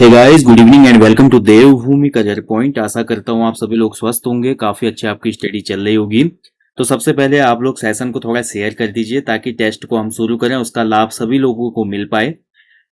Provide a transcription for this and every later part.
Hey guys, good evening and welcome to Devbhoomi career point. आशा करता हूँ आप सभी लोग स्वस्थ होंगे, काफी अच्छे आपकी स्टडी चल रही होगी। तो सबसे पहले आप लोग सेशन को थोड़ा शेयर कर दीजिए ताकि टेस्ट को हम शुरू करें, उसका लाभ सभी लोगों को मिल पाए।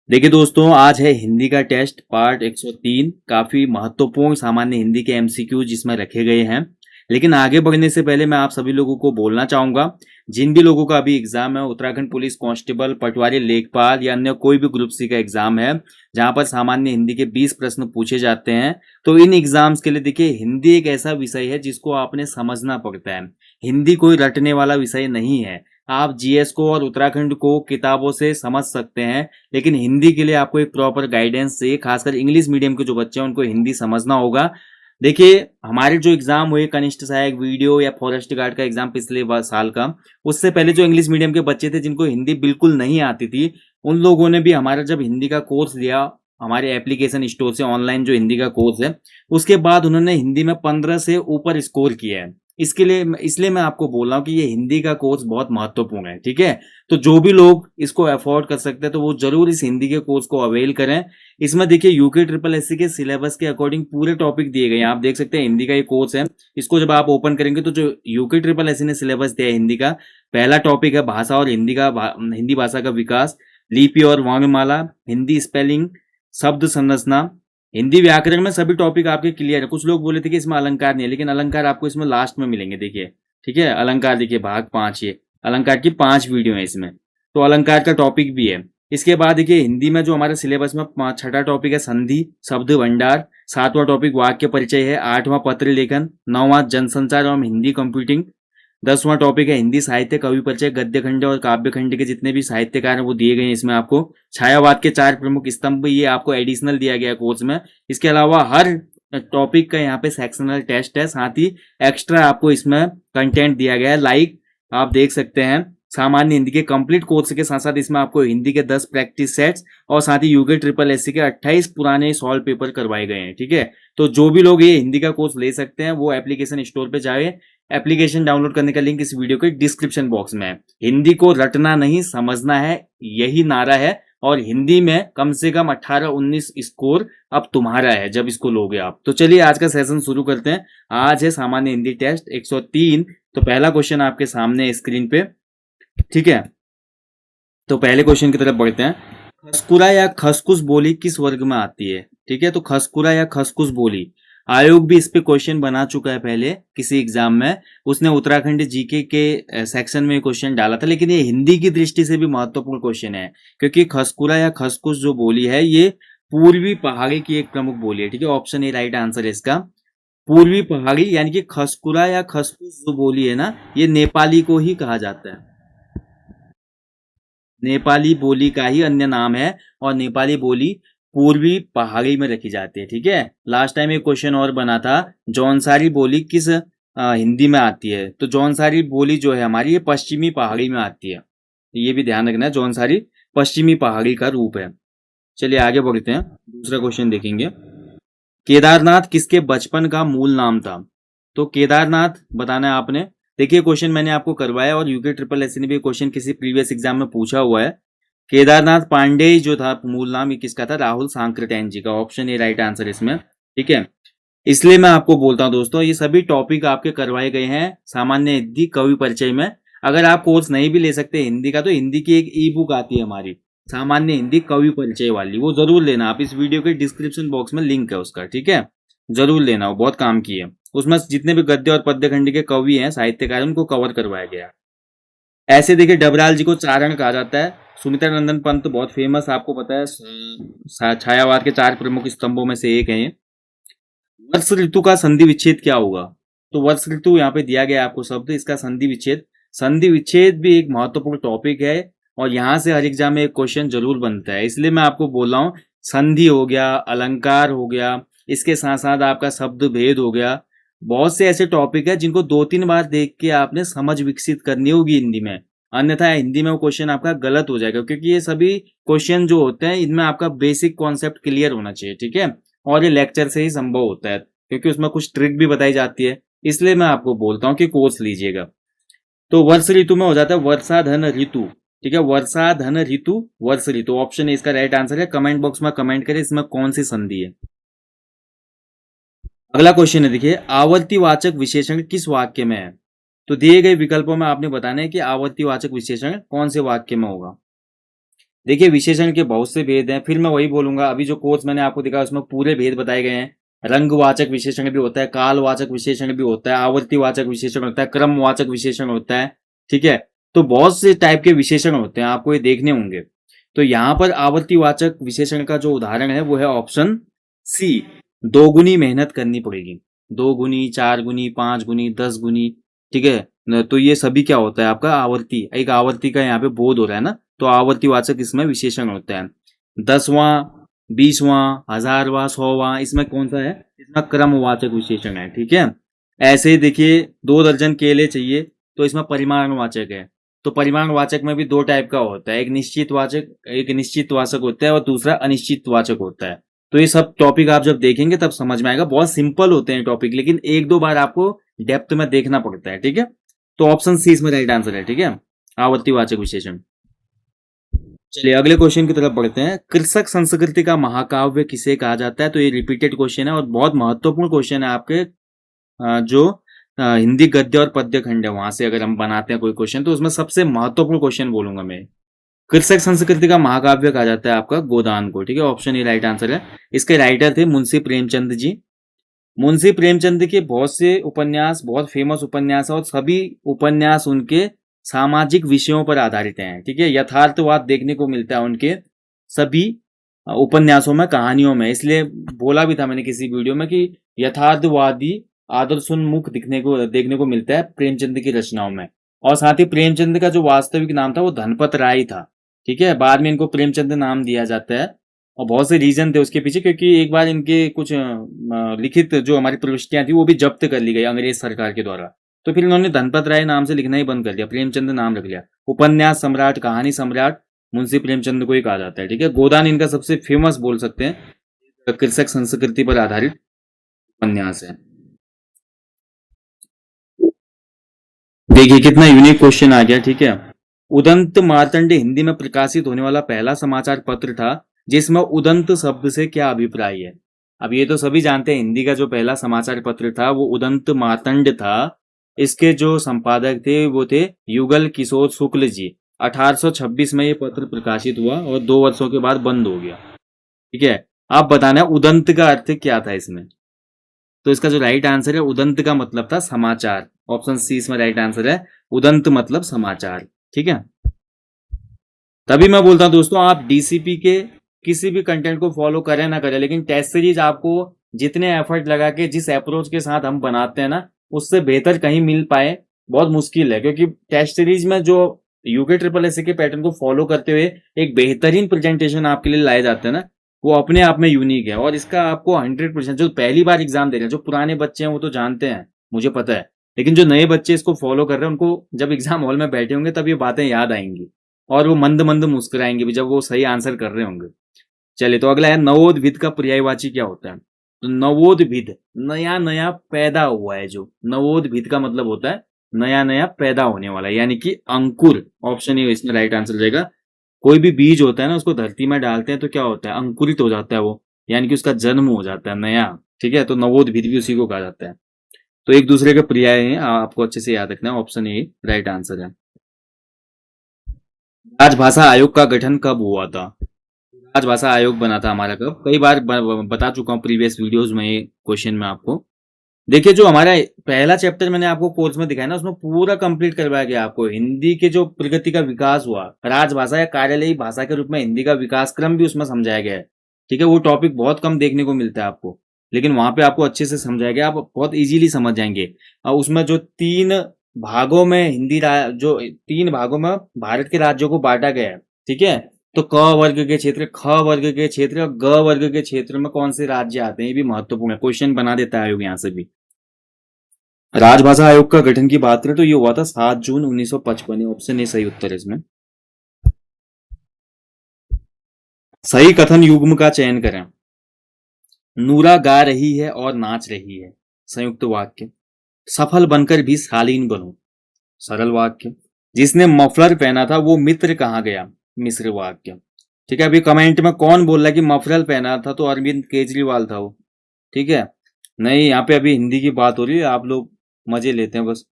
देखिए दोस्तों, आज है हिंदी का टेस्ट पार्ट 103। काफी महत्वपूर्ण सामान्य हिंदी के एमसीक्यू जिसमें रखे गए हैं। लेकिन आगे बढ़ने से पहले मैं आप सभी लोगों को बोलना चाहूंगा, जिन भी लोगों का अभी एग्जाम है, उत्तराखंड पुलिस कांस्टेबल, पटवारी, लेखपाल या अन्य कोई भी ग्रुप सी का एग्जाम है जहां पर सामान्य हिंदी के 20 प्रश्न पूछे जाते हैं, तो इन एग्जाम्स के लिए देखिए हिंदी एक ऐसा विषय है जिसको आपने समझना पड़ता है। हिंदी कोई रटने वाला विषय नहीं है। आप जीएस को और उत्तराखंड को किताबों से समझ सकते हैं, लेकिन हिंदी के लिए आपको एक प्रॉपर गाइडेंस चाहिए। खासकर इंग्लिश मीडियम के जो बच्चे हैं उनको हिंदी समझना होगा। देखिए, हमारे जो एग्जाम हुए कनिष्ठ सहायक, वीडियो या फॉरेस्ट गार्ड का एग्जाम पिछले साल का, उससे पहले जो इंग्लिश मीडियम के बच्चे थे जिनको हिंदी बिल्कुल नहीं आती थी, उन लोगों ने भी हमारा जब हिंदी का कोर्स लिया, हमारे एप्लीकेशन स्टोर से ऑनलाइन जो हिंदी का कोर्स है, उसके बाद उन्होंने हिंदी में 15 से ऊपर स्कोर किया है। इसलिए मैं आपको बोल रहा हूँ कि ये हिंदी का कोर्स बहुत महत्वपूर्ण है। ठीक है, तो जो भी लोग इसको अफोर्ड कर सकते हैं तो वो जरूर इस हिंदी के कोर्स को अवेल करें। इसमें देखिए यूके ट्रिपल एससी के सिलेबस के अकॉर्डिंग पूरे टॉपिक दिए गए हैं। आप देख सकते हैं हिंदी का ये कोर्स है, इसको जब आप ओपन करेंगे तो जो यूके ट्रिपल एससी ने सिलेबस दिया है हिंदी का, पहला टॉपिक है भाषा और हिंदी भाषा का विकास, लिपि और वर्णमाला, हिंदी स्पेलिंग, शब्द संरचना, हिंदी व्याकरण में सभी टॉपिक आपके क्लियर है। कुछ लोग बोले थे कि इसमें अलंकार नहीं है, लेकिन अलंकार आपको इसमें लास्ट में मिलेंगे। देखिए, ठीक है, अलंकार देखिए भाग 5, ये अलंकार की 5 वीडियो है इसमें, तो अलंकार का टॉपिक भी है। इसके बाद देखिए हिंदी में जो हमारे सिलेबस में छठा टॉपिक है संधि शब्द भंडार, 7वां टॉपिक वाक्य परिचय है, 8वां पत्र लेखन, 9वां जनसंचार एवं हिंदी कंप्यूटिंग, 10वां टॉपिक है हिंदी साहित्य, कवि परिचय, गद्य खंड और काव्य खंड के जितने भी साहित्यकार हैं वो दिए गए हैं इसमें आपको। छायावाद के 4 प्रमुख स्तंभ, ये आपको एडिशनल दिया गया कोर्स में। इसके अलावा हर टॉपिक का यहाँ पे सेक्शनल टेस्ट है, साथ ही एक्स्ट्रा आपको इसमें कंटेंट दिया गया है। लाइक आप देख सकते हैं, सामान्य हिंदी के कंप्लीट कोर्स के साथ साथ इसमें आपको हिंदी के 10 प्रैक्टिस सेट्स और साथ ही यूके ट्रिपल एससी के 28 पुराने सॉल्व पेपर करवाए गए हैं। ठीक है, तो जो भी लोग ये हिंदी का कोर्स ले सकते हैं वो एप्लीकेशन स्टोर पे जाए। एप्लीकेशन डाउनलोड करने का लिंक इस वीडियो के डिस्क्रिप्शन बॉक्स में है। हिंदी को रटना नहीं, समझना है, यही नारा है। और हिंदी में कम से कम 18-19 स्कोर अब तुम्हारा है जब इसको लोगे आप। तो चलिए आज का सेशन शुरू करते हैं। आज है सामान्य हिंदी टेस्ट 103। तो पहला क्वेश्चन आपके सामने स्क्रीन पे, ठीक है। तो पहले क्वेश्चन की तरफ बढ़ते हैं। खसकुरा या खसकुस बोली किस वर्ग में आती है? ठीक है, तो खसकुरा या खसकुस बोली, आयोग भी इस पे क्वेश्चन बना चुका है पहले किसी एग्जाम में। उसने उत्तराखंड जीके के सेक्शन में क्वेश्चन डाला था, लेकिन ये हिंदी की दृष्टि से भी महत्वपूर्ण क्वेश्चन है, क्योंकि खसकुरा या खसकुस जो बोली है ये पूर्वी पहाड़ी की एक प्रमुख बोली है। ठीक है, ऑप्शन ए राइट आंसर है इसका, पूर्वी पहाड़ी। यानी कि खसकुरा या खसकुस जो बोली है ना, ये नेपाली को ही कहा जाता है, नेपाली बोली का ही अन्य नाम है, और नेपाली बोली पूर्वी पहाड़ी में रखी जाती है। ठीक है, लास्ट टाइम एक क्वेश्चन और बना था, जौनसारी बोली किस हिंदी में आती है? तो जौनसारी बोली जो है हमारी, ये पश्चिमी पहाड़ी में आती है। ये भी ध्यान रखना है, जौनसारी पश्चिमी पहाड़ी का रूप है। चलिए आगे बढ़ते हैं, दूसरा क्वेश्चन देखेंगे। केदारनाथ किसके बचपन का मूल नाम था? तो केदारनाथ बताना है आपने। देखिए क्वेश्चन मैंने आपको करवाया और यूके ट्रिपल एससी ने भी क्वेश्चन किसी प्रीवियस एग्जाम में पूछा हुआ है। केदारनाथ पांडेय जो था मूल नाम, ये किसका था? राहुल सांकृत्यायन जी का। ऑप्शन ए राइट आंसर इसमें। ठीक है, इसलिए मैं आपको बोलता हूं दोस्तों, ये सभी टॉपिक आपके करवाए गए हैं सामान्य हिंदी कवि परिचय में। अगर आप कोर्स नहीं भी ले सकते हिंदी का, तो हिंदी की एक ई बुक आती है हमारी, सामान्य हिंदी कवि परिचय वाली, वो जरूर लेना आप। इस वीडियो के डिस्क्रिप्शन बॉक्स में लिंक है उसका। ठीक है, जरूर लेना, वो बहुत काम की है। उसमें जितने भी गद्य और पद्य खंड के कवि हैं, साहित्यकार, उनको कवर करवाया गया। ऐसे देखिए डबराल जी को चारण कहा जाता है। सुमित्रा नंदन पंत बहुत फेमस, आपको पता है, छायावाद के 4 प्रमुख स्तंभों में से एक है ये। वर्ष ऋतु का संधि विच्छेद क्या होगा? तो वर्ष ऋतु यहाँ पे दिया गया आपको शब्द, इसका संधि विच्छेद। संधि विच्छेद भी एक महत्वपूर्ण टॉपिक है और यहाँ से हर एग्जाम में एक क्वेश्चन जरूर बनता है, इसलिए मैं आपको बोल रहा हूँ। संधि हो गया, अलंकार हो गया, इसके साथ साथ आपका शब्द भेद हो गया। बहुत से ऐसे टॉपिक है जिनको 2-3 बार देख के आपने समझ विकसित करनी होगी हिंदी में, अन्यथा हिंदी में वो क्वेश्चन आपका गलत हो जाएगा, क्योंकि ये सभी क्वेश्चन जो होते हैं इनमें आपका बेसिक कॉन्सेप्ट क्लियर होना चाहिए। ठीक है, और ये लेक्चर से ही संभव होता है, क्योंकि उसमें कुछ ट्रिक भी बताई जाती है। इसलिए मैं आपको बोलता हूँ कि कोर्स लीजिएगा। तो वर्ष ऋतु में हो जाता है वर्षा धन ऋतु। ठीक है, वर्षा धन ऋतु वर्ष ऋतु, ऑप्शन ए इसका राइट आंसर है। कमेंट बॉक्स में कमेंट करें इसमें कौन सी संधि है। अगला क्वेश्चन है, देखिए आवर्तीवाचक विशेषण किस वाक्य में है। तो दिए गए विकल्पों में आपने बताना है कि आवर्तीवाचक विशेषण कौन से वाक्य में होगा। देखिए विशेषण के बहुत से भेद हैं, फिर मैं वही बोलूंगा, अभी जो कोर्स मैंने आपको दिखाया उसमें पूरे भेद बताए गए हैं। रंगवाचक विशेषण भी होता है, कालवाचक विशेषण भी होता है, आवर्तीवाचक विशेषण होता है, क्रमवाचक विशेषण होता है। ठीक है, तो बहुत से टाइप के विशेषण होते हैं, आपको ये देखने होंगे। तो यहाँ पर आवर्तीवाचक विशेषण का जो उदाहरण है वो है ऑप्शन सी, दोगुनी मेहनत करनी पड़ेगी। 2 गुनी, 4 गुनी, 5 गुनी, 10 गुनी। ठीक है, तो ये सभी क्या होता है आपका आवर्ती, एक आवर्ती का यहाँ पे बोध हो रहा है ना, तो आवर्तीवाचक इसमें विशेषण होता है। 10वां, 20वां, 1000वां, 100वां, इसमें कौन सा है, इसमें क्रमवाचक विशेषण है। ठीक है, ऐसे ही देखिए 2 दर्जन केले चाहिए, तो इसमें परिमाणवाचक है। तो परिमाणवाचक में भी 2 टाइप का होता है, एक निश्चित वाचक होता है और दूसरा अनिश्चित वाचक होता है। तो ये सब टॉपिक आप जब देखेंगे तब समझ में आएगा, बहुत सिंपल होते हैं टॉपिक, लेकिन 1-2 बार आपको डेप्थ में देखना पड़ता है। ठीक है, तो ऑप्शन सी इसमें राइट आंसर है। ठीक है, आवर्तीवाचक विशेषण। चलिए अगले क्वेश्चन की तरफ बढ़ते हैं। कृषक संस्कृति का महाकाव्य किसे कहा जाता है। तो ये रिपीटेड क्वेश्चन है और बहुत महत्वपूर्ण क्वेश्चन है आपके जो हिंदी गद्य और पद्य खंड है वहां से अगर हम बनाते हैं कोई क्वेश्चन, तो उसमें सबसे महत्वपूर्ण क्वेश्चन बोलूंगा मैं। कृषक संस्कृति का महाकाव्य कहा जाता है आपका गोदान को। ठीक है, ऑप्शन ए राइट आंसर है। इसके राइटर थे मुंशी प्रेमचंद जी। मुंशी प्रेमचंद के बहुत से उपन्यास, बहुत फेमस उपन्यास और सभी उपन्यास उनके सामाजिक विषयों पर आधारित हैं। ठीक है, यथार्थवाद देखने को मिलता है उनके सभी उपन्यासों में, कहानियों में। इसलिए बोला भी था मैंने किसी वीडियो में कि यथार्थवादी आदर्शोन्मुख देखने को मिलता है प्रेमचंद की रचनाओं में। और साथ ही प्रेमचंद का जो वास्तविक नाम था वो धनपत राय था। ठीक है, बाद में इनको प्रेमचंद नाम दिया जाता है और बहुत से रीजन थे उसके पीछे, क्योंकि एक बार इनके कुछ लिखित जो हमारी प्रविष्टियां थी वो भी जब्त कर ली गई अंग्रेज सरकार के द्वारा। तो फिर इन्होंने धनपत राय नाम से लिखना ही बंद कर दिया, प्रेमचंद नाम रख लिया। उपन्यास सम्राट, कहानी सम्राट मुंशी प्रेमचंद को ही कहा जाता है। ठीक है, गोदान इनका सबसे फेमस बोल सकते हैं, कृषक संस्कृति पर आधारित उपन्यास है। देखिए कितना यूनिक क्वेश्चन आ गया। ठीक है, उदंत मार्तंड हिंदी में प्रकाशित होने वाला पहला समाचार पत्र था जिसमें उदंत शब्द से क्या अभिप्राय है। अब ये तो सभी जानते हैं, हिंदी का जो पहला समाचार पत्र था वो उदंत मार्तंड था। इसके जो संपादक थे वो थे युगल किशोर शुक्ल जी। 1826 में ये पत्र प्रकाशित हुआ और 2 वर्षों के बाद बंद हो गया। ठीक है, आप बताना उदंत का अर्थ क्या था इसमें। तो इसका जो राइट आंसर है, उदंत का मतलब था समाचार। ऑप्शन सी इसमें राइट आंसर है, उदंत मतलब समाचार। ठीक है, तभी मैं बोलता हूं दोस्तों, आप डीसीपी के किसी भी कंटेंट को फॉलो करें ना करें, लेकिन टेस्ट सीरीज आपको जितने एफर्ट लगा के जिस अप्रोच के साथ हम बनाते हैं ना, उससे बेहतर कहीं मिल पाए बहुत मुश्किल है। क्योंकि टेस्ट सीरीज में जो यूके ट्रिपल एस के पैटर्न को फॉलो करते हुए एक बेहतरीन प्रेजेंटेशन आपके लिए लाए जाते हैं ना, वो अपने आप में यूनिक है। और इसका आपको 100% जो पहली बार एग्जाम दे रहे हैं, जो पुराने बच्चे हैं वो तो जानते हैं, मुझे पता है, लेकिन जो नए बच्चे इसको फॉलो कर रहे हैं उनको जब एग्जाम हॉल में बैठे होंगे तब ये बातें याद आएंगी और वो मंद मंद मुस्कुराएंगे भी जब वो सही आंसर कर रहे होंगे। चलिए, तो अगला है नवोद्भिद का पर्यायवाची क्या होता है। तो नवोद्भिद नया नया पैदा हुआ है, जो नवोद्भिद का मतलब होता है नया नया पैदा होने वाला है, यानी कि अंकुर। ऑप्शन ए इसमें राइट आंसर रहेगा। कोई भी बीज होता है ना, उसको धरती में डालते हैं तो क्या होता है, अंकुरित हो जाता है वो, यानी कि उसका जन्म हो जाता है नया। ठीक है, तो नवोद्भिद भी उसी को कहा जाता है। तो एक दूसरे के पर्याय हैं, आपको अच्छे से याद रखना है। ऑप्शन ए राइट आंसर है। राजभाषा आयोग का गठन कब हुआ था। राजभाषा आयोग बना था हमारा कब, कई बार बता चुका हूँ प्रीवियस वीडियोस में ये क्वेश्चन में आपको। देखिए जो हमारा पहला चैप्टर मैंने आपको कोर्स में दिखाया ना, उसमें पूरा कंप्लीट करवाया गया आपको हिंदी के जो प्रगति का विकास हुआ, राजभाषा या कार्यालयी भाषा के रूप में हिंदी का विकास क्रम भी उसमें समझाया गया है। ठीक है, वो टॉपिक बहुत कम देखने को मिलता है आपको, लेकिन वहां पे आपको अच्छे से समझाया गया, आप बहुत इजीली समझ जाएंगे। और उसमें जो 3 भागों में जो 3 भागों में भारत के राज्यों को बांटा गया है। ठीक है, तो क वर्ग के क्षेत्र, ख वर्ग के क्षेत्र और ग वर्ग के क्षेत्र में कौन से राज्य आते हैं, ये भी महत्वपूर्ण है, क्वेश्चन बना देता है आयोग यहाँ से भी। राजभाषा आयोग का गठन की बात करें तो ये हुआ था 7 जून 1955। ऑप्शन ए सही उत्तर है इसमें। सही कथन युग्म का चयन करें। नूरा गा रही है और नाच रही है, संयुक्त वाक्य। सफल बनकर भी शालीन बनो, सरल वाक्य। जिसने मफलर पहना था वो मित्र कहाँ गया। मिस्र वाक्य। ठीक है, अभी कमेंट में कौन बोल रहा है कि मफलर पहना था तो अरविंद केजरीवाल था वो। ठीक है, नहीं, यहाँ पे अभी हिंदी की बात हो रही है, आप लोग मजे लेते हैं बस।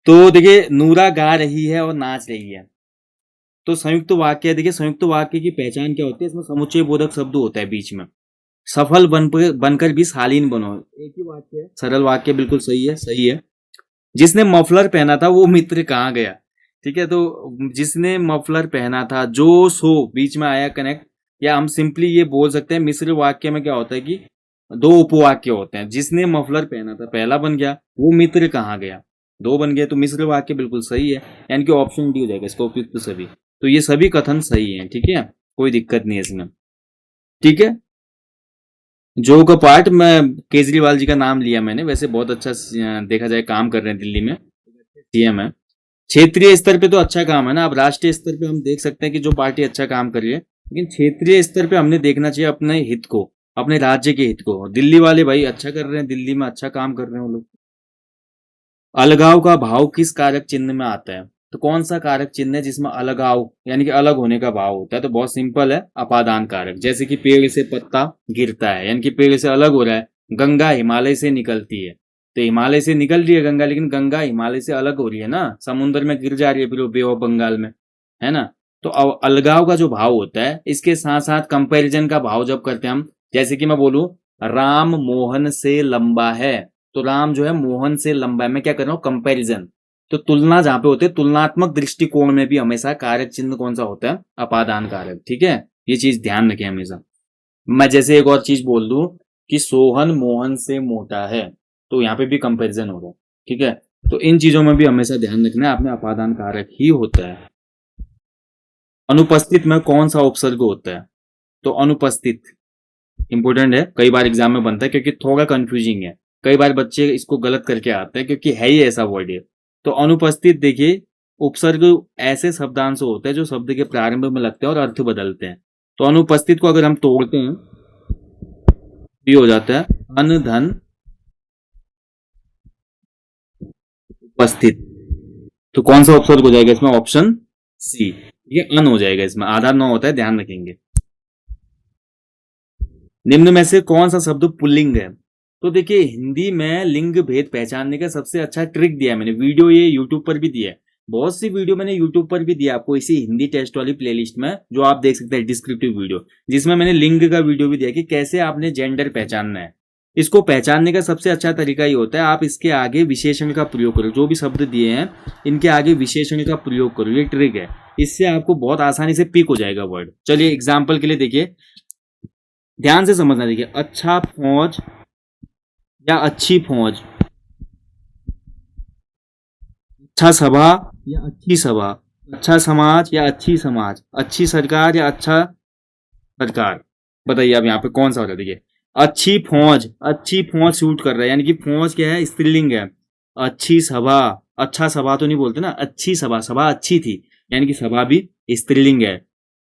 तो देखिए, नूरा गा रही है और नाच रही है। तो संयुक्त वाक्य, देखिए संयुक्त वाक्य की पहचान क्या होती है, इसमें समुच्चय बोधक शब्द होता है बीच में। सफल बनकर भी शालीन बनो, एक ही वाक्य है, सरल वाक्य, बिल्कुल सही है, सही है। जिसने मफलर पहना था वो मित्र कहाँ गया। ठीक है, तो जिसने मफलर पहना था, जो सो बीच में आया कनेक्ट, या हम सिंपली ये बोल सकते हैं मिश्र वाक्य में क्या होता है कि दो उपवाक्य होते हैं। जिसने मफलर पहना था पहला बन गया, वो मित्र कहाँ गया दो बन गए, तो मिश्र वाक्य बिल्कुल सही है, यानी कि ऑप्शन डी हो जाएगा इसका उपयुक्त सभी। तो ये सभी कथन सही है। ठीक है, कोई दिक्कत नहीं है इसमें। ठीक है, जो का पार्ट, मैं केजरीवाल जी का नाम लिया मैंने, वैसे बहुत अच्छा देखा जाए काम कर रहे हैं दिल्ली में, सीएम है। क्षेत्रीय स्तर पे तो अच्छा काम है ना। अब राष्ट्रीय स्तर पे हम देख सकते हैं कि जो पार्टी अच्छा काम कर रही है, लेकिन क्षेत्रीय स्तर पे हमने देखना चाहिए अपने हित को, अपने राज्य के हित को। दिल्ली वाले भाई अच्छा कर रहे हैं, दिल्ली में अच्छा काम कर रहे हैं वो लोग। अलगाव का भाव किस कारक चिन्ह में आता है। तो कौन सा कारक चिन्ह है जिसमें अलगाव यानी कि अलग होने का भाव होता है। तो बहुत सिंपल है, अपादान कारक। जैसे कि पेड़ से पत्ता गिरता है, यानी कि पेड़ से अलग हो रहा है। गंगा हिमालय से निकलती है, तो हिमालय से निकल रही है गंगा, लेकिन गंगा हिमालय से अलग हो रही है ना, समुद्र में गिर जा रही है फिर वो बे ऑफ बंगाल में, है ना। तो अलगाव का जो भाव होता है, इसके साथ साथ कंपैरिजन का भाव जब करते हैं हम, जैसे कि मैं बोलूं राम मोहन से लंबा है, तो राम जो है मोहन से लंबा है, मैं क्या कर रहा हूँ, कंपैरिजन। तो तुलना जहां पे होते है, तुलनात्मक दृष्टिकोण में भी हमेशा कारक चिन्ह कौन सा होता है, अपादान कारक। ठीक है, ये चीज ध्यान रखें हमेशा। मैं जैसे एक और चीज बोल दूं कि सोहन मोहन से मोटा है, तो यहाँ पे भी कंपैरिजन होगा। ठीक है, तो इन चीजों में भी हमेशा ध्यान रखना है, आपने अपादान कारक ही होता है। अनुपस्थित में कौन सा उपसर्ग होता है। तो अनुपस्थित इंपॉर्टेंट है, कई बार एग्जाम में बनता है, क्योंकि थोड़ा कंफ्यूजिंग है। कई बार बच्चे इसको गलत करके आते हैं, क्योंकि है ही ऐसा वर्ड है। तो अनुपस्थित देखिए, उपसर्ग ऐसे शब्दांश होते हैं जो शब्द के प्रारंभ में लगते हैं और अर्थ बदलते हैं। तो अनुपस्थित को अगर हम तोड़ते हैं, ये हो जाता है अन धन उपस्थित। तो कौन सा उपसर्ग हो जाएगा इसमें, ऑप्शन सी, ये अन हो जाएगा, इसमें आधार न होता है, ध्यान रखेंगे। निम्न में से कौन सा शब्द पुल्लिंग है। तो देखिए, हिंदी में लिंग भेद पहचानने का सबसे अच्छा ट्रिक दिया है मैंने, वीडियो ये यूट्यूब पर भी दिया है, बहुत सी वीडियो मैंने यूट्यूब पर भी दिया आपको, इसी हिंदी टेस्ट वाली प्लेलिस्ट में, जो आप देख सकते हैं डिस्क्रिप्टिव वीडियो, जिसमें मैंने लिंग का वीडियो भी दिया कि कैसे आपने जेंडर पहचानना है। इसको पहचानने का सबसे अच्छा तरीका ये होता है, आप इसके आगे विशेषण का प्रयोग करो, जो भी शब्द दिए हैं इनके आगे विशेषण का प्रयोग करो, ये ट्रिक है। इससे आपको बहुत आसानी से पिक हो जाएगा वर्ड। चलिए एग्जाम्पल के लिए देखिए, ध्यान से समझना। देखिए, अच्छा फौज या अच्छी फौज, अच्छा सभा या अच्छी सभा, अच्छा समाज या अच्छी समाज, अच्छी सरकार या अच्छा सरकार। बताइए अब यहाँ पे कौन सा हो रहा है। देखिए, अच्छी फौज शूट कर रहा है, यानी कि फौज क्या है, स्त्रीलिंग है। अच्छी सभा, अच्छा सभा तो नहीं बोलते ना, अच्छी सभा, सभा अच्छी थी, यानी कि सभा भी स्त्रीलिंग है।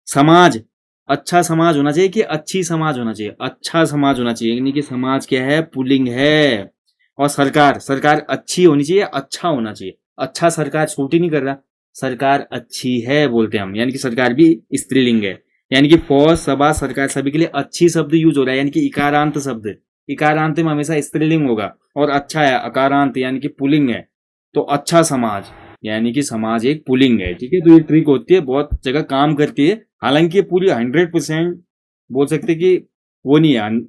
समाज, अच्छा समाज होना चाहिए कि अच्छी समाज होना चाहिए, अच्छा समाज होना चाहिए, यानी कि समाज क्या है, पुल्लिंग है। और सरकार, सरकार अच्छी होनी चाहिए, अच्छा होना चाहिए। अच्छा सरकार शूट ही नहीं कर रहा, सरकार अच्छी है बोलते हैं हम, यानी कि सरकार भी स्त्रीलिंग है। यानी कि फौज सभा सरकार सभी के लिए अच्छी शब्द यूज हो रहा है, यानी कि इकारांत शब्द, इकारांत में हमेशा स्त्रीलिंग होगा। और अच्छा है अकारांत, यानी कि पुलिंग है। तो अच्छा समाज, यानी कि समाज एक पुलिंग है। ठीक है, तो ये ट्रिक होती है, बहुत जगह काम करती है। हालांकि ये पूरी 100% बोल सकते कि वो नहीं है,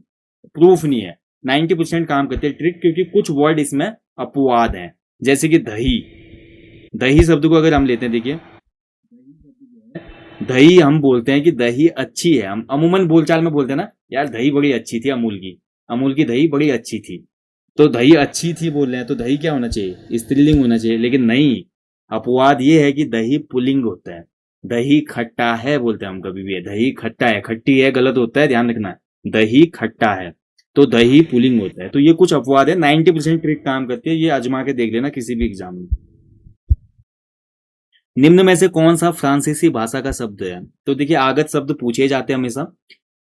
प्रूफ नहीं है, 90% काम करती है ट्रिक, क्योंकि कुछ वर्ड इसमें अपवाद हैं। जैसे कि दही, दही शब्द को अगर हम लेते हैं, देखिए दही, हम बोलते हैं कि दही अच्छी है, हम अमूमन बोलचाल में बोलते हैं ना, यार दही बड़ी अच्छी थी अमूल की, अमूल की दही बड़ी अच्छी थी। तो दही अच्छी थी बोल रहे हैं, तो दही क्या होना चाहिए, स्त्रीलिंग होना चाहिए, लेकिन नहीं, अपवाद ये है कि दही पुल्लिंग होता है। दही खट्टा है बोलते हैं हम कभी भी, दही खट्टा है, खट्टी है गलत होता है, ध्यान रखना। दही खट्टा है, तो दही पुलिंग होता है। तो ये कुछ अपवाद है, 90% ट्रिक काम करती है, ये आजमा के देख लेना किसी भी एग्जाम में। निम्न में से कौन सा फ्रांसीसी भाषा का शब्द है। तो देखिए, आगत शब्द पूछे जाते हैं हमेशा,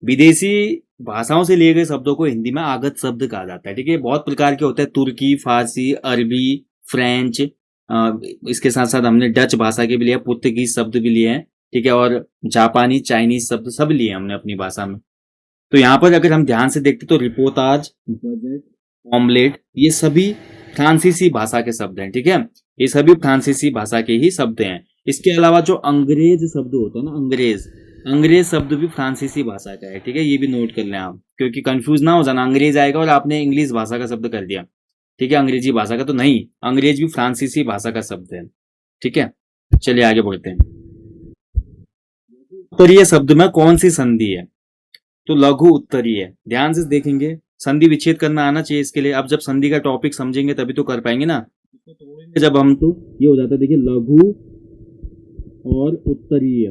विदेशी भाषाओं से लिए गए शब्दों को हिंदी में आगत शब्द कहा जाता है। ठीक है, बहुत प्रकार के होते हैं, तुर्की, फारसी, अरबी, फ्रेंच, इसके साथ साथ हमने डच भाषा के भी लिए, पुर्तगीज शब्द भी लिए हैं, ठीक है, और जापानी चाइनीज शब्द सब लिए हमने अपनी भाषा में। तो यहाँ पर अगर हम ध्यान से देखते तो रिपोर्टाज, बजट, ऑमलेट, ये सभी फ्रांसीसी भाषा के शब्द हैं, ठीक है, ये सभी फ्रांसीसी भाषा के ही शब्द हैं। इसके अलावा जो अंग्रेज शब्द होता है ना, अंग्रेज, अंग्रेज शब्द भी फ्रांसीसी भाषा का है, ठीक है, ये भी नोट कर लें आप, क्योंकि कंफ्यूज ना हो जाना, अंग्रेज आएगा और आपने इंग्लिश भाषा का शब्द कर दिया, ठीक है, अंग्रेजी भाषा का तो नहीं, अंग्रेज भी फ्रांसीसी भाषा का शब्द है, ठीक है। चलिए आगे बढ़ते हैं। उत्तरीय शब्द में कौन सी संधि है? तो लघु उत्तरीय, ध्यान से देखेंगे, संधि विच्छेद करना आना चाहिए इसके लिए। अब जब संधि का टॉपिक समझेंगे तभी तो कर पाएंगे ना, इसको तोड़ेंगे जब हम तो ये हो जाता है, देखिए, लघु और उत्तरीय,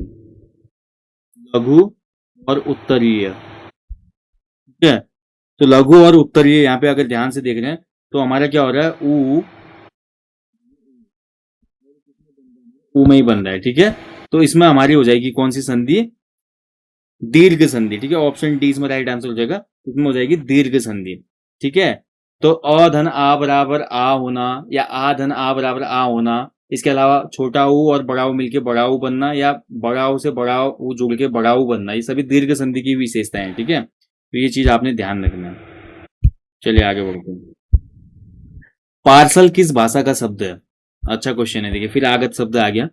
लघु और उत्तरीय, ठीक है। तो लघु और उत्तरीय यहाँ पे अगर ध्यान से देख रहे हैं तो हमारा क्या हो रहा है, ऊ में ही बन रहा है, ठीक है। तो इसमें हमारी हो जाएगी कौन सी संधि, दीर्घ संधि, ठीक है, ऑप्शन डी इसमें राइट आंसर हो जाएगा, इसमें हो जाएगी दीर्घ संधि, ठीक है। तो अ धन आ बराबर आ होना, या आ धन आ बराबर आ होना, इसके अलावा छोटा ऊ और बड़ा ऊ मिलके बड़ा ऊ बनना, या बड़ा ऊ से बड़ा ऊ जुड़ के बड़ा ऊ बनना, ये सभी दीर्घ संधि की विशेषताएं हैं, ठीक है, तो ये चीज आपने ध्यान रखना है। चलिए आगे बढ़ते हैं। पार्सल किस भाषा का शब्द है? अच्छा क्वेश्चन है, देखिए, फिर आगत शब्द आ गया,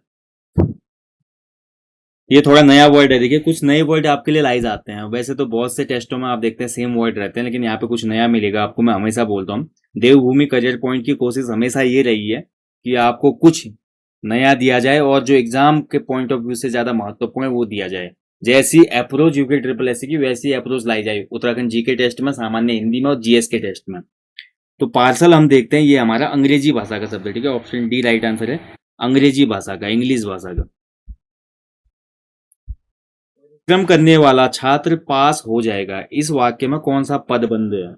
ये थोड़ा नया वर्ड है, देखिए, कुछ नए वर्ड आपके लिए लाई जाते हैं, वैसे तो बहुत से टेस्टों में आप देखते हैं सेम वर्ड रहते हैं, लेकिन यहाँ पे कुछ नया मिलेगा आपको, मैं हमेशा बोलता हूँ। देवभूमि करियर पॉइंट की कोशिश हमेशा ये रही है कि आपको कुछ नया दिया जाए और जो एग्जाम के पॉइंट ऑफ व्यू से ज्यादा महत्वपूर्ण है वो दिया जाए। जैसी अप्रोच यूके ट्रिपल एस की वैसी अप्रोच लाई जाए उत्तराखंड जीके टेस्ट में, सामान्य हिंदी में और जीएस के टेस्ट में। तो पार्सल हम देखते हैं, ये हमारा अंग्रेजी भाषा का शब्द है, ठीक है, ऑप्शन डी राइट आंसर है, अंग्रेजी भाषा का, इंग्लिश भाषा का। परिश्रम करने वाला छात्र पास हो जाएगा, इस वाक्य में कौन सा पदबंध है?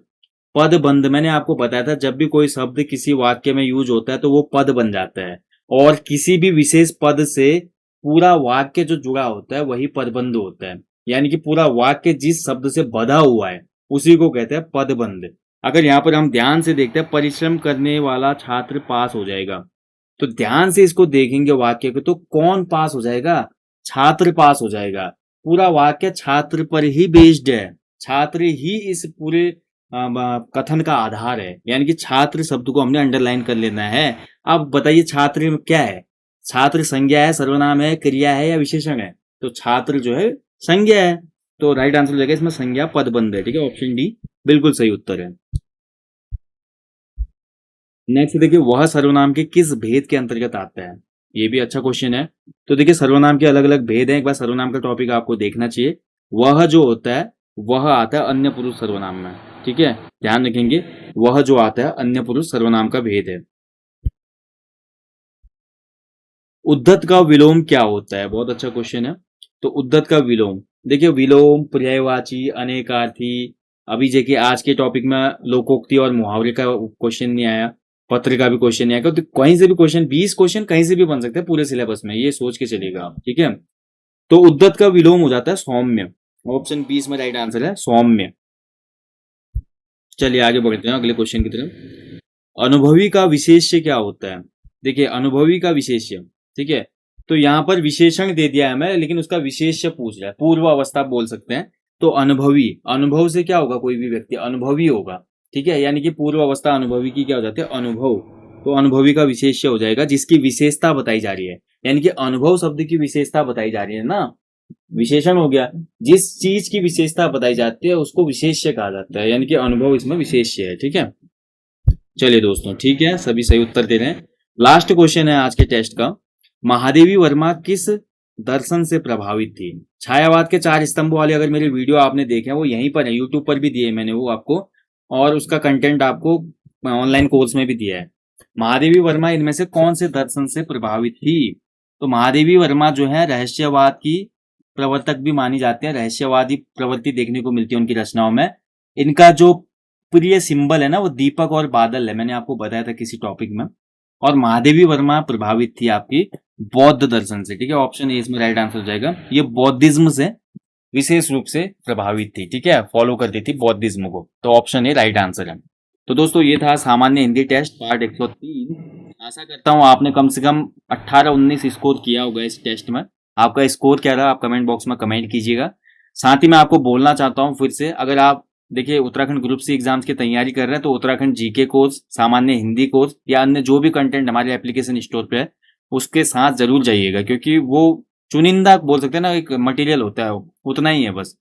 पदबंध, मैंने आपको बताया था, जब भी कोई शब्द किसी वाक्य में यूज होता है तो वो पद बन जाता है, और किसी भी विशेष पद से पूरा वाक्य जो जुड़ा होता है वही पदबंध होता है, यानी कि पूरा वाक्य जिस शब्द से बधा हुआ है उसी को कहते हैं पदबंध। अगर यहाँ पर हम ध्यान से देखते हैं, परिश्रम करने वाला छात्र पास हो जाएगा, तो ध्यान से इसको देखेंगे वाक्य को, तो कौन पास हो जाएगा? छात्र पास हो जाएगा। पूरा वाक्य छात्र पर ही बेस्ड है, छात्र ही इस पूरे कथन का आधार है, यानी कि छात्र शब्द को हमने अंडरलाइन कर लेना है। अब बताइए छात्र में क्या है? छात्र संज्ञा है, सर्वनाम है, क्रिया है या विशेषण है? तो छात्र जो है संज्ञा है, तो राइट आंसर हो जाएगा इसमें संज्ञा पदबंध है, ठीक है, ऑप्शन डी बिल्कुल सही उत्तर है। नेक्स्ट देखिए, वह सर्वनाम के किस भेद के अंतर्गत आता है? ये भी अच्छा क्वेश्चन है। तो देखिए, सर्वनाम के अलग अलग भेद हैं, एक बार सर्वनाम का टॉपिक आपको देखना चाहिए। वह जो होता है वह आता है अन्य पुरुष सर्वनाम में, ठीक है, ध्यान रखेंगे, वह जो आता है अन्य पुरुष सर्वनाम का भेद है। उद्धत का विलोम क्या होता है? बहुत अच्छा क्वेश्चन है। तो उद्धत का विलोम, देखिए, विलोम, पर्यायवाची, अनेकार्थी, अभी देखिए आज के टॉपिक में लोकोक्ति और मुहावरे का क्वेश्चन नहीं आया, पत्र का भी क्वेश्चन नहीं आएगा, तो कहीं से भी क्वेश्चन, 20 क्वेश्चन कहीं से भी बन सकते हैं पूरे सिलेबस में, ये सोच के चलेगा आप, ठीक है। तो उद्धत का विलोम हो जाता है सौम्य, ऑप्शन 20 में राइट आंसर है सौम्य। चलिए आगे बढ़ते हैं अगले क्वेश्चन की तरफ। अनुभवी का विशेष्य क्या होता है? देखिए, अनुभवी का विशेष्य, ठीक है, तो यहाँ पर विशेषण दे दिया है हमें, लेकिन उसका विशेष्य पूछ रहा है, पूर्व अवस्था बोल सकते हैं। तो अनुभवी, अनुभव से क्या होगा, कोई भी व्यक्ति अनुभवी होगा, ठीक है, यानी कि पूर्व अवस्था अनुभवी की क्या हो जाती है, अनुभव। तो अनुभवी का विशेष्य हो जाएगा जिसकी विशेषता बताई जा रही है, यानी कि अनुभव शब्द की विशेषता बताई जा रही है ना, विशेषण हो गया, जिस चीज की विशेषता बताई जाती है उसको विशेष्य कहा जाता है, यानी कि अनुभव इसमें विशेष्य है, ठीक है। चलिए दोस्तों, ठीक है, सभी सही उत्तर दे रहे हैं। लास्ट क्वेश्चन है आज के टेस्ट का। महादेवी वर्मा किस दर्शन से प्रभावित थी? छायावाद के 4 स्तंभ वाले अगर मेरे वीडियो आपने देखे हैं वो यहीं पर है, यूट्यूब पर भी दिए मैंने वो आपको, और उसका कंटेंट आपको ऑनलाइन कोर्स में भी दिया है। महादेवी वर्मा इनमें से कौन से दर्शन से प्रभावित थी? तो महादेवी वर्मा जो है रहस्यवाद की प्रवर्तक भी मानी जाती है, रहस्यवादी प्रवृत्ति देखने को मिलती है उनकी रचनाओं में। इनका जो प्रिय सिंबल है ना वो दीपक और बादल है, मैंने आपको बताया था किसी टॉपिक में। और महादेवी वर्मा प्रभावित थी आपकी बौद्ध दर्शन से, ठीक है, ऑप्शन ए इसमें राइट आंसर हो जाएगा। ये बौद्धिज्म से विशेष रूप से प्रभावित थी, ठीक है, फॉलो करती थी बौद्धिज्म को, तो ऑप्शन ए राइट आंसर है। तो दोस्तों, ये था सामान्य हिंदी टेस्ट पार्ट 103। आशा करता हूँ आपने कम से कम 18-19 स्कोर किया होगा इस टेस्ट में। आपका स्कोर क्या रहा, आप कमेंट बॉक्स में कमेंट कीजिएगा। साथ ही मैं आपको बोलना चाहता हूँ फिर से, अगर आप देखिए उत्तराखंड ग्रुप सी एग्जाम्स की तैयारी कर रहे हैं तो उत्तराखंड जीके कोर्स, सामान्य हिंदी कोर्स या अन्य जो भी कंटेंट हमारे एप्लीकेशन स्टोर पे है उसके साथ जरूर जाइएगा, क्योंकि वो चुनिंदा बोल सकते हैं ना, एक मटेरियल होता है, उतना ही है बस।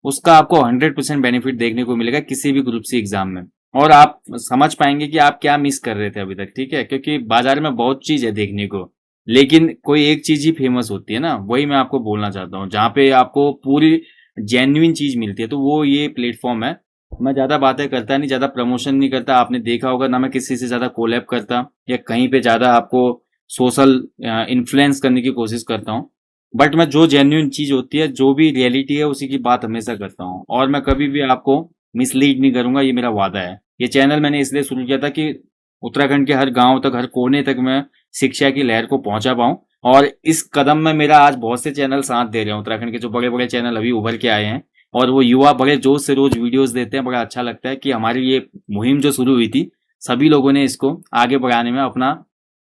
उसका आपको 100% बेनिफिट देखने को मिलेगा किसी भी ग्रुप सी एग्जाम में, और आप समझ पाएंगे कि आप क्या मिस कर रहे थे अभी तक। ठीक है, क्योंकि बाजार में बहुत चीज है देखने को, लेकिन कोई एक चीज ही फेमस होती है ना, वही मैं आपको बोलना चाहता हूँ, जहाँ पे आपको पूरी जेन्युइन चीज मिलती है, तो वो ये प्लेटफॉर्म है। मैं ज्यादा बातें करता नहीं, ज्यादा प्रमोशन नहीं करता, आपने देखा होगा ना, मैं किसी से ज्यादा कोलैब करता या कहीं पे ज्यादा आपको सोशल इन्फ्लुएंस करने की कोशिश करता हूँ। बट मैं जो जेन्युइन चीज होती है, जो भी रियलिटी है, उसी की बात हमेशा करता हूँ, और मैं कभी भी आपको मिसलीड नहीं करूंगा, ये मेरा वादा है। ये चैनल मैंने इसलिए शुरू किया था कि उत्तराखंड के हर गांव तक, हर कोने तक मैं शिक्षा की लहर को पहुंचा पाऊं, और इस कदम में मेरा आज बहुत से चैनल साथ दे रहे हैं। उत्तराखंड के जो बड़े बड़े चैनल अभी उभर के आए हैं और वो युवा बड़े जोश से रोज वीडियोस देते हैं, बड़ा अच्छा लगता है कि हमारी ये मुहिम जो शुरू हुई थी, सभी लोगों ने इसको आगे बढ़ाने में अपना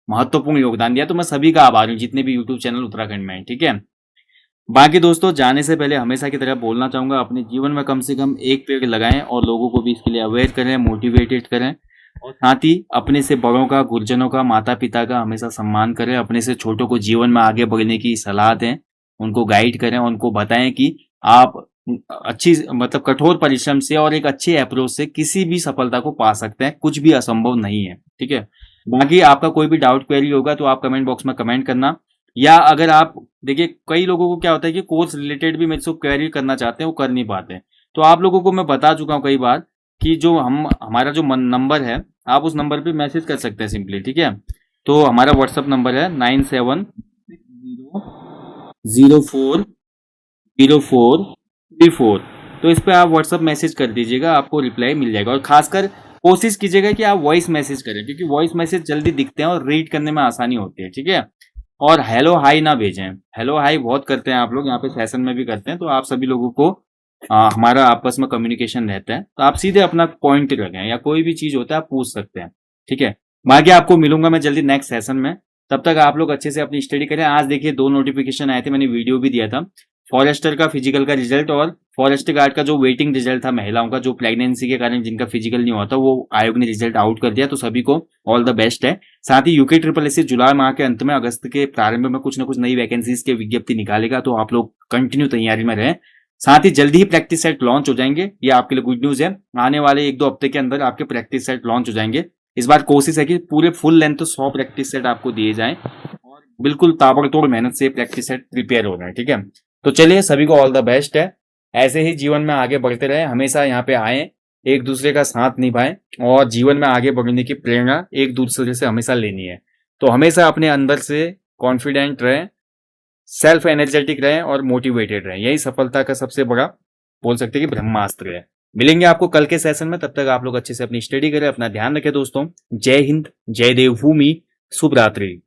महत्वपूर्ण योगदान दिया। तो मैं सभी का आभारी हूँ जितने भी यूट्यूब चैनल उत्तराखंड में है। ठीक है, बाकी दोस्तों जाने से पहले हमेशा की तरह बोलना चाहूंगा, अपने जीवन में कम से कम एक पेड़ लगाएं और लोगों को भी इसके लिए अवेयर करें, मोटिवेटेड करें, और साथ ही अपने से बड़ों का, गुरुजनों का, माता पिता का हमेशा सम्मान करें, अपने से छोटों को जीवन में आगे बढ़ने की सलाह दें, उनको गाइड करें, उनको बताएं कि आप अच्छी मतलब कठोर परिश्रम से और एक अच्छे अप्रोच से किसी भी सफलता को पा सकते हैं, कुछ भी असंभव नहीं है। ठीक है, बाकी आपका कोई भी डाउट क्वेरी होगा तो आप कमेंट बॉक्स में कमेंट करना, या अगर आप देखिए कई लोगों को क्या होता है कि कोर्स रिलेटेड भी मेरे से क्वेरी करना चाहते हैं, वो कर नहीं पाते हैं। तो आप लोगों को मैं बता चुका हूँ कई बार कि जो हमारा जो नंबर है, आप उस नंबर पे मैसेज कर सकते हैं सिंपली। ठीक है, तो हमारा व्हाट्सअप नंबर है 9760040434। तो इस पे आप व्हाट्सअप मैसेज कर दीजिएगा, आपको रिप्लाई मिल जाएगा। और खासकर कोशिश कीजिएगा कि आप वॉइस मैसेज करें, क्योंकि वॉइस मैसेज जल्दी दिखते हैं और रीड करने में आसानी होती है। ठीक है, और हेलो हाई ना भेजें, हेलो हाई बहुत करते हैं आप लोग, यहाँ पे सेशन में भी करते हैं, तो आप सभी लोगों को हमारा आपस में कम्युनिकेशन रहता है, तो आप सीधे अपना पॉइंट रखें, या कोई भी चीज होता है आप पूछ सकते हैं। ठीक है, बाकी आपको मिलूंगा मैं जल्दी नेक्स्ट सेशन में, तब तक आप लोग अच्छे से अपनी स्टडी करें। आज देखिए 2 नोटिफिकेशन आए थे, मैंने वीडियो भी दिया था, फॉरेस्टर का फिजिकल का रिजल्ट और फॉरेस्ट गार्ड का जो वेटिंग रिजल्ट था महिलाओं का, जो प्रेगनेंसी के कारण जिनका फिजिकल नहीं हुआ था, वो आयोग ने रिजल्ट आउट कर दिया, तो सभी को ऑल द बेस्ट है। साथ ही यूके ट्रिपल एस जुलाई माह के अंत में, अगस्त के प्रारंभ में कुछ ना कुछ नई वैकेंसीज के विज्ञप्ति निकालेगा, तो आप लोग कंटिन्यू तैयारी में रहें। साथ ही जल्दी ही प्रैक्टिस सेट लॉन्च हो जाएंगे, ये आपके लिए गुड न्यूज है। आने वाले 1-2 हफ्ते के अंदर आपके प्रैक्टिस सेट लॉन्च हो जाएंगे। इस बार कोशिश है कि पूरे फुल लेंथ 100 प्रैक्टिस सेट आपको दिए जाएं, और बिल्कुल ताबड़तोड़ मेहनत से प्रैक्टिस सेट प्रिपेयर हो रहे हैं। ठीक है, तो चलिए सभी को ऑल द बेस्ट है। ऐसे ही जीवन में आगे बढ़ते रहे, हमेशा यहाँ पे आए, एक दूसरे का साथ निभाएं, और जीवन में आगे बढ़ने की प्रेरणा एक दूसरे से हमेशा लेनी है। तो हमेशा अपने अंदर से कॉन्फिडेंट रहें, सेल्फ एनर्जेटिक रहें और मोटिवेटेड रहें, यही सफलता का सबसे बड़ा बोल सकते हैं कि ब्रह्मास्त्र है। मिलेंगे आपको कल के सेशन में, तब तक आप लोग अच्छे से अपनी स्टडी करें, अपना ध्यान रखें दोस्तों। जय हिंद, जय देवभूमि, शुभ रात्रि।